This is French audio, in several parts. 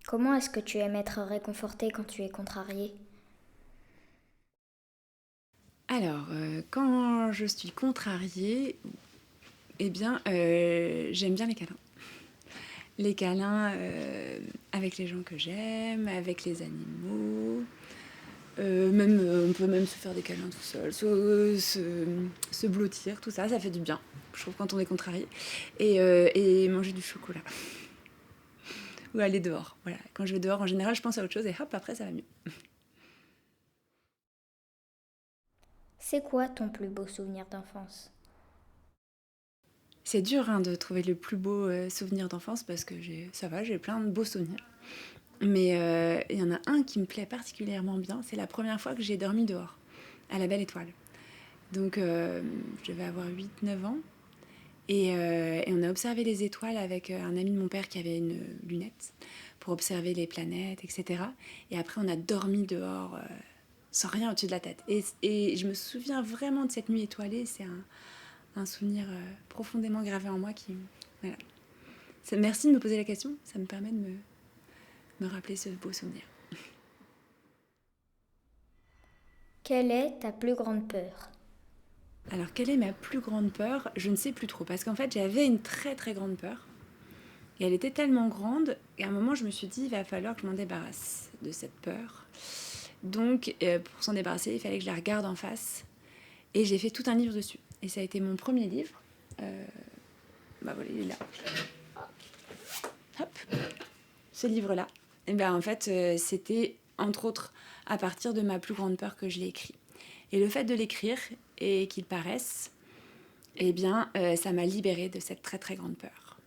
Comment est-ce que tu aimes être réconforté quand tu es contrarié? Alors, quand je suis contrariée, eh bien, j'aime bien les câlins. Les câlins avec les gens que j'aime, avec les animaux. Même, on peut même se faire des câlins tout seul, se blottir, tout ça, ça fait du bien, je trouve, quand on est contrarié. Et manger du chocolat. Ou aller dehors. Voilà. Quand je vais dehors, en général, je pense à autre chose et hop, après, ça va mieux. C'est quoi ton plus beau souvenir d'enfance? C'est dur hein, de trouver le plus beau souvenir d'enfance parce que ça va, j'ai plein de beaux souvenirs. Mais il y en a un qui me plaît particulièrement bien, c'est la première fois que j'ai dormi dehors, à la Belle Étoile. Donc je devais avoir 8 9 ans. Et on a observé les étoiles avec un ami de mon père qui avait une lunette pour observer les planètes, etc. Et après, on a dormi dehors sans rien au-dessus de la tête. Et je me souviens vraiment de cette nuit étoilée. C'est un souvenir profondément gravé en moi qui... Voilà. Merci de me poser la question. Ça me permet de me rappeler ce beau souvenir. Quelle est ta plus grande peur? Alors, quelle est ma plus grande peur? Je ne sais plus trop. Parce qu'en fait, j'avais une très très grande peur. Et elle était tellement grande qu'à un moment, je me suis dit, il va falloir que je m'en débarrasse de cette peur. Donc, pour s'en débarrasser, il fallait que je la regarde en face. Et j'ai fait tout un livre dessus. Et ça a été mon premier livre. Bah voilà, il est là. Hop, ce livre-là. Et ben en fait, c'était entre autres à partir de ma plus grande peur que je l'ai écrit. Et le fait de l'écrire et qu'il paraisse, eh bien, ça m'a libérée de cette très très grande peur.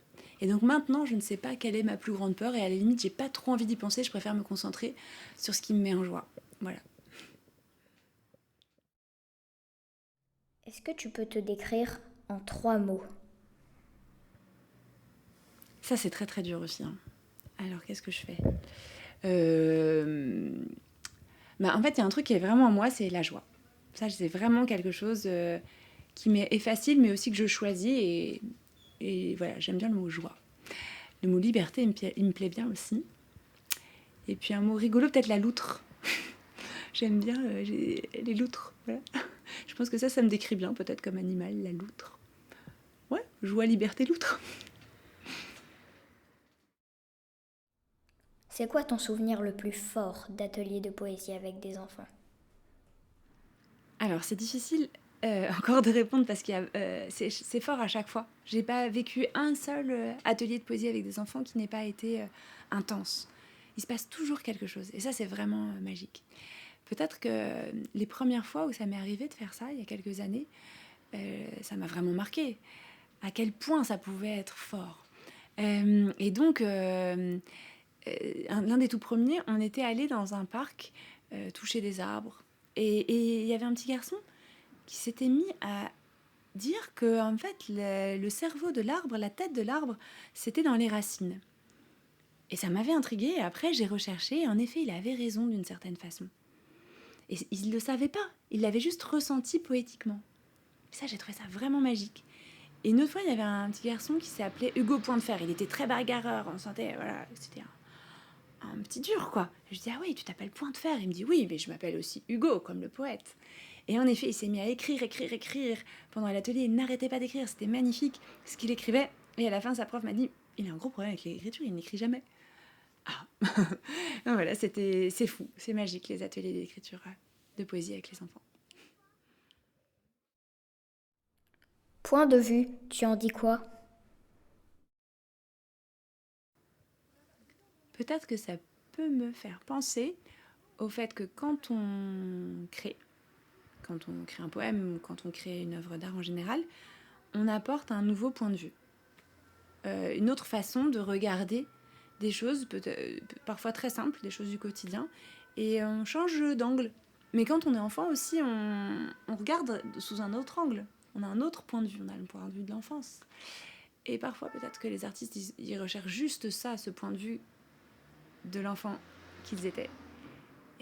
Et donc maintenant, je ne sais pas quelle est ma plus grande peur et à la limite, j'ai pas trop envie d'y penser. Je préfère me concentrer sur ce qui me met en joie. Voilà. Est-ce que tu peux te décrire en 3 mots? Ça, c'est très très dur aussi, hein. Alors, qu'est-ce que je fais euh... bah, En fait, il y a un truc qui est vraiment en moi, c'est la joie. Ça, c'est vraiment quelque chose qui est facile, mais aussi que je choisis. Et voilà, j'aime bien le mot joie. Le mot liberté, il me plaît bien aussi. Et puis un mot rigolo, peut-être la loutre. J'aime bien les loutres. Voilà. Je pense que ça me décrit bien, peut-être comme animal, la loutre. Ouais, joie, liberté, loutre. C'est quoi ton souvenir le plus fort d'atelier de poésie avec des enfants? Alors, c'est difficile encore de répondre parce que c'est fort à chaque fois. J'ai pas vécu un seul atelier de poésie avec des enfants qui n'ait pas été intense. Il se passe toujours quelque chose et ça, c'est vraiment magique. Peut-être que les premières fois où ça m'est arrivé de faire ça, il y a quelques années, ça m'a vraiment marqué. À quel point ça pouvait être fort. Et donc, l'un des tout premiers, on était allé dans un parc toucher des arbres. Et il y avait un petit garçon qui s'était mis à dire que en fait le cerveau de l'arbre, la tête de l'arbre, c'était dans les racines. Et ça m'avait intriguée. Et après, j'ai recherché. Et en effet, il avait raison d'une certaine façon. Et il ne le savait pas. Il l'avait juste ressenti poétiquement. Et ça, j'ai trouvé ça vraiment magique. Et une autre fois, il y avait un petit garçon qui s'appelait Hugo Point de Fer. Il était très bagarreur. On sentait, voilà, c'était un petit dur, quoi. Je dis, ah oui, tu t'appelles Point de Fer? Il me dit, oui, mais je m'appelle aussi Hugo, comme le poète. Et en effet, il s'est mis à écrire, écrire, écrire. Pendant l'atelier, il n'arrêtait pas d'écrire. C'était magnifique ce qu'il écrivait. Et à la fin, sa prof m'a dit, il a un gros problème avec l'écriture, il n'écrit jamais. Ah. Voilà, c'est fou, c'est magique, les ateliers d'écriture, de poésie avec les enfants. Point de vue, tu en dis quoi? Peut-être que ça peut me faire penser au fait que quand on crée un poème ou quand on crée une œuvre d'art en général, on apporte un nouveau point de vue, une autre façon de regarder des choses, parfois très simples, des choses du quotidien, et on change d'angle. Mais quand on est enfant aussi, on regarde sous un autre angle. On a un autre point de vue, on a le point de vue de l'enfance. Et parfois, peut-être que les artistes, ils recherchent juste ça, ce point de vue de l'enfant qu'ils étaient.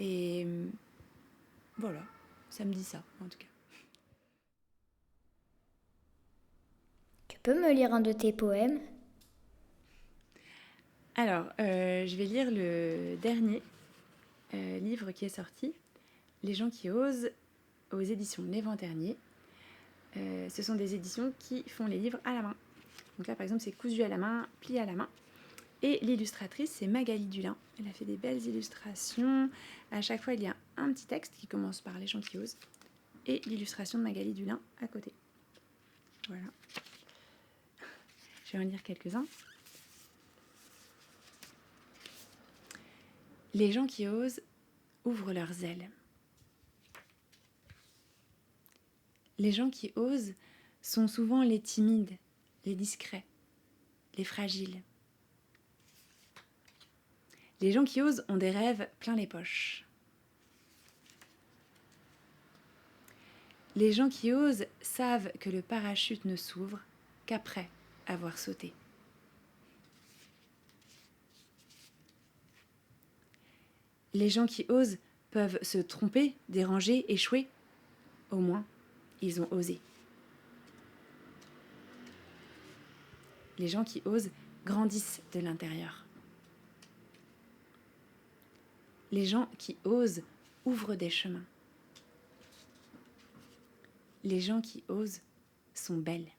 Et voilà, ça me dit ça, en tout cas. Tu peux me lire un de tes poèmes? Alors, je vais lire le dernier livre qui est sorti, Les gens qui osent, aux éditions L'Évent-Dernier. Ce sont des éditions qui font les livres à la main. Donc là, par exemple, c'est cousu à la main, plié à la main. Et l'illustratrice, c'est Magali Dulin. Elle a fait des belles illustrations. À chaque fois, il y a un petit texte qui commence par Les gens qui osent. Et l'illustration de Magali Dulin à côté. Voilà. Je vais en lire quelques-uns. Les gens qui osent ouvrent leurs ailes. Les gens qui osent sont souvent les timides, les discrets, les fragiles. Les gens qui osent ont des rêves plein les poches. Les gens qui osent savent que le parachute ne s'ouvre qu'après avoir sauté. Les gens qui osent peuvent se tromper, déranger, échouer. Au moins, ils ont osé. Les gens qui osent grandissent de l'intérieur. Les gens qui osent ouvrent des chemins. Les gens qui osent sont belles.